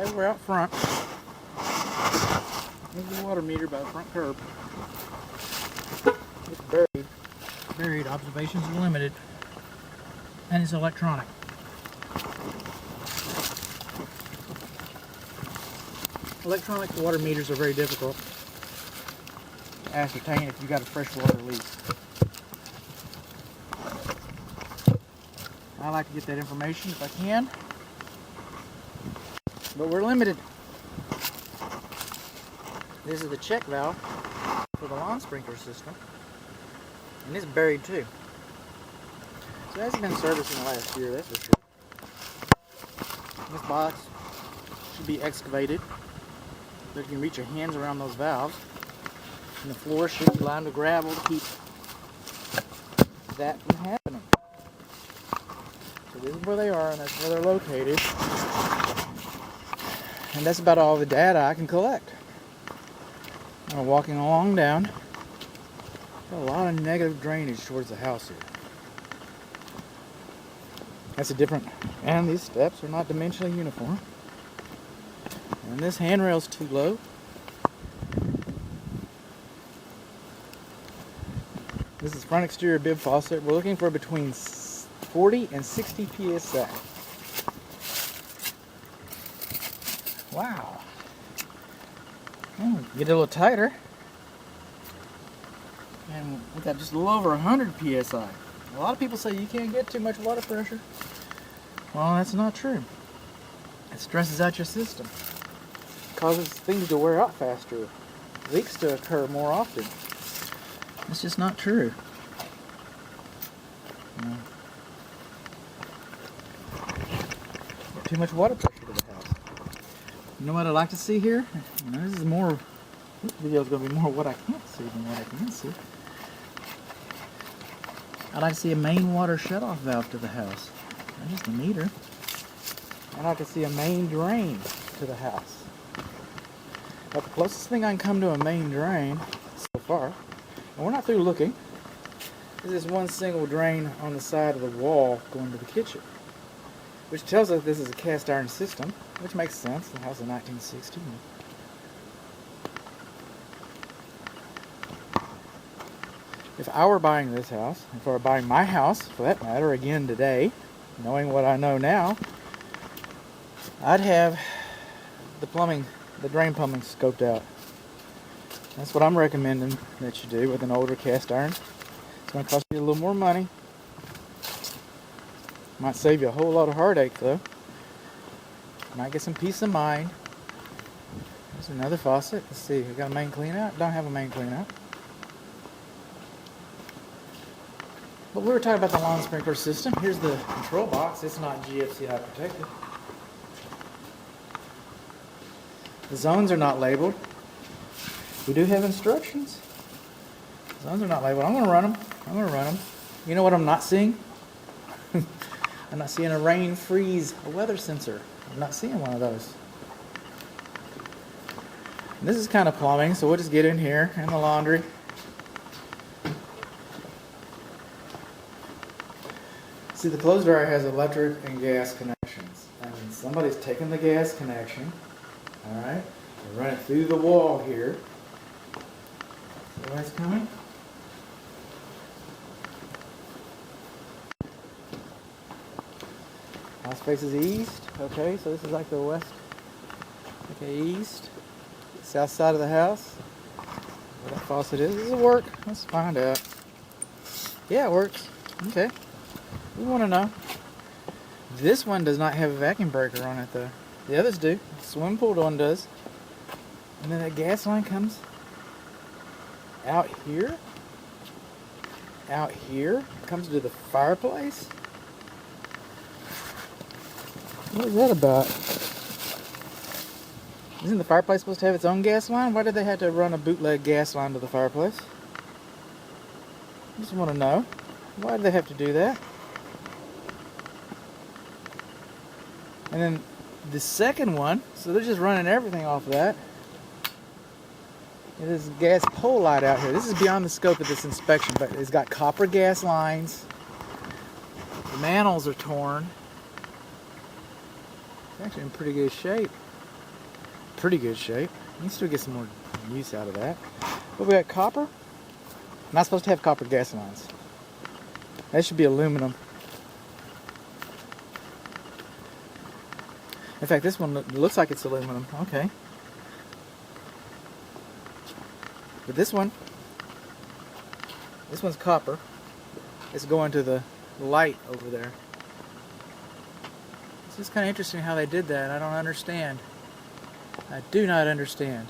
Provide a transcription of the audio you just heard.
Okay, we're out front. There's the water meter by the front curb. It's buried. Buried. Observations are limited. And it's electronic. Electronic water meters are very difficult to ascertain if you've got a freshwater leak. I like to get that information if I can, but we're limited. This is the check valve for the lawn sprinkler system, and it's buried too. So it hasn't been serviced in the last year, that's for sure. This box should be excavated so you can reach your hands around those valves, and the floor should be lined with gravel to keep that from happening. So this is where they are, and that's where they're located. And that's about all the data I can collect. I'm walking along down. Got a lot of negative drainage towards the house here. That's a different, and these steps are not dimensionally uniform. And this handrail's too low. This is front exterior bib faucet. We're looking for between 40 and 60 psi. Wow. Get it a little tighter. And we got just a little over 100 psi. A lot of people say you can't get too much water pressure. Well, that's not true. It stresses out your system. It causes things to wear out faster. Leaks to occur more often. It's just not true. Too much water pressure to the house. You know what I'd like to see here? This video is going to be more what I can't see than what I can see. I'd like to see a main water shutoff valve to the house. Not just a meter. I'd like to see a main drain to the house. But the closest thing I can come to a main drain so far, and we're not through looking, is this one single drain on the side of the wall going to the kitchen. Which tells us this is a cast iron system, which makes sense. The house is 1960. If I were buying this house, if I were buying my house, for that matter, again today, knowing what I know now, I'd have the drain plumbing scoped out. That's what I'm recommending that you do with an older cast iron. It's going to cost you a little more money. Might save you a whole lot of heartache though. Might get some peace of mind. There's another faucet. Let's see, we got a main clean out? Don't have a main clean out. But we were talking about the lawn sprinkler system. Here's the control box. It's not GFCI protected. The zones are not labeled. We do have instructions. The zones are not labeled. I'm going to run them. You know what I'm not seeing? I'm not seeing a rain, freeze, a weather sensor. I'm not seeing one of those. And this is kind of plumbing, so we'll just get in here in the laundry. See, the clothes dryer has electric and gas connections. And somebody's taken the gas connection, alright, and run it through the wall here. See where it's coming? House faces east. Okay, so this is like the west. Okay, east. South side of the house. Where that faucet is. Does it work? Let's find out. Yeah, it works. Okay. We want to know. This one does not have a vacuum breaker on it though. The others do. The swimming pool one does. And then that gas line comes out here. Out here. Comes to the fireplace. What is that about? Isn't the fireplace supposed to have its own gas line? Why did they have to run a bootleg gas line to the fireplace? I just want to know. Why did they have to do that? And then the second one, so they're just running everything off of that. And there's a gas pole light out here. This is beyond the scope of this inspection, but it's got copper gas lines. The manholes are torn. It's actually in pretty good shape. pretty good shape. You can still get some more use out of that. But we got copper. Not supposed to have copper gas lines. That should be aluminum. In fact, this one looks like it's aluminum. Okay. But this one's copper. It's going to the light over there. It's just kind of interesting how they did that. I don't understand. I do not understand.